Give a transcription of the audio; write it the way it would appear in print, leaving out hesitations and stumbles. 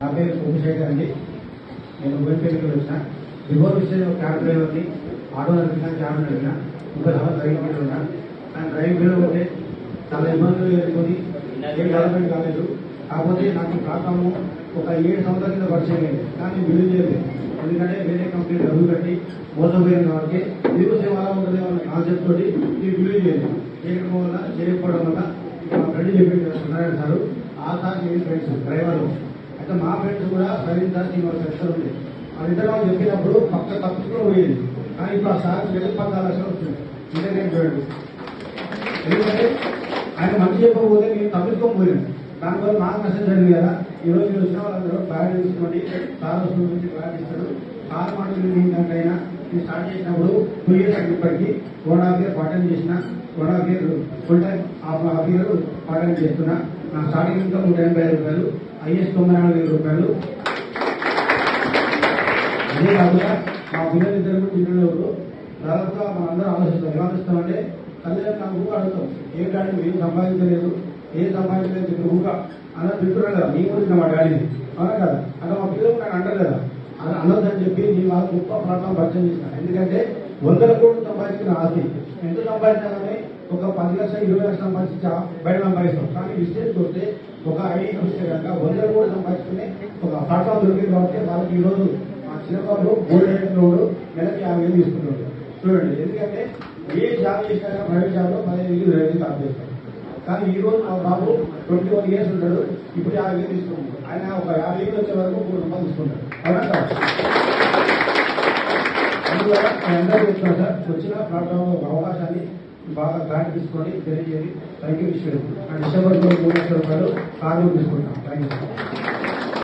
నా పేరు సోమశేఖర్ అండి. నేను బోయినపల్లికి వచ్చిన బిఫోర్ విషయం క్యాబ్ డ్రైవర్ని. ఆటో నడిపిన, క్యాబ్ నడిపిన, 30 సంవత్సరాలు డ్రైవింగ్ ఫీల్డ్ ఉన్నా. కానీ డ్రైవింగ్ ఫీల్డ్ ఉంటే చాలా ఇబ్బందులు ఎదుర్కొని ఏం డెవలప్మెంట్ కాలేదు. కాకపోతే నాకు ఈ ప్లాట్ఫామ్ ఒక 7 సంవత్సరాల కింద పరిచయం అయింది. కానీ బిల్లు చేయలేదు. ఎందుకంటే వేరే కంపెనీ డబ్బులు కట్టి మోసపోయింది కాబట్టి బిల్లు సేవ అలా ఉంటుంది అన్న కాన్సెప్ట్ తోటి ఈ బిల్లు చేయలేదు. చేయకపోవడం వల్ల చేయకపోవడం వల్ల మా ఫ్రెండ్ చెప్పి నారాయణ సార్, ఆ సార్ నేను ఫ్రెండ్స్ డ్రైవర్లు అయితే మా ఫ్రెండ్స్ కూడా ప్రవీణ్ సార్ సెక్టర్ ఉంది. వాళ్ళిద్దరు వాళ్ళు చెప్పినప్పుడు పక్క తప్పులో పోయేది. కానీ ఇప్పుడు ఆ సార్ 14 లక్షలు వస్తుంది ఇంటర్నెట్ చూడండి. ఎందుకంటే ఆయన మంచి చెప్పకపోతే మేము తప్పించుకోకపోయాను. దానివల్ల నాకు నష్టం జరిగింది కదా. ఈరోజు మీరు వచ్చిన వాళ్ళందరూ బ్యాడ్ తీసుకోండి. సార్ వస్తుంది నుంచి బ్యాడ్ ఇస్తాడు. సార్ మాటలు ఏంటంటైనా నేను స్టార్ట్ చేసినప్పుడు 2 years అయింది. ఇప్పటికీ 1.5 year పార్ట్ టైం చేసిన, 1.5 year full time, half year part time చేస్తున్నా. నా స్టార్టింగ్ ఇన్కమ్ 185 రూపాయలు, ఐఎస్ 94,000 రూపాయలు. అదే కాకుండా మా పిల్లలు ఇద్దరు పిల్లలు దాదాపుగా మనందరూ ఆలోచిస్తామంటే తల్లిదండ్రులు నాకు ఊక అడుగుతాం, ఏ డాడీ ఏం సంపాదించలేదు, ఏం సంపాదించలేదు చెప్పి ఊక అన్నది తింటున్నాడు కదా. నీ గురించి మా డాడీని అవునా కదా. అంటే మా పిల్లలు నాకు అంటారు కదా, అది అన్నదని చెప్పి నేను వాళ్ళ గొప్ప ప్లాట్ఫామ్ పరిచయం చేసినాను. ఎందుకంటే 100 కోట్లు సంపాదించిన ఆస్తి ఎంత సంపాదించాలని ఒక 10 లక్షలు 20 లక్షలు సంపాదించా బయట సంపాదిస్తాం. కానీ విషయానికి వస్తే ఒక ఐడి వస్తే కనుక 100 కోట్లు సంపాదించుకునే ఒక ప్లాట్ఫామ్ దొరికింది కాబట్టి వాళ్ళకి ఈరోజు మా చిన్నబాబు గోల్డ్ రోడ్డు నెలకి 50,000 తీసుకుంటాడు. చూడండి, ఎందుకంటే ఏ జాబ్ చేసినా ప్రైవేట్ జాబ్లో 15,000 జాబ్ చేస్తాడు. కానీ ఈ రోజు మా బాబు 21 years ఉంటాడు. ఇప్పుడు 50,000 తీసుకుంటాడు. ఆయన ఒక 50,000 వచ్చే వరకు 3 రూపాయలు తీసుకుంటాడు. అవునా సార్? అందువల్ల నేను అందరూ చెప్తున్నాను సార్, వచ్చిన ప్లాట్ఫామ్ ఒక అవకాశాన్ని బాగా గ్రాంట్ తీసుకొని తెలియజేయండి. Thank you. డిసెంబర్ 3 లక్షల రూపాయలు కార్డు తీసుకుంటాం. Thank you.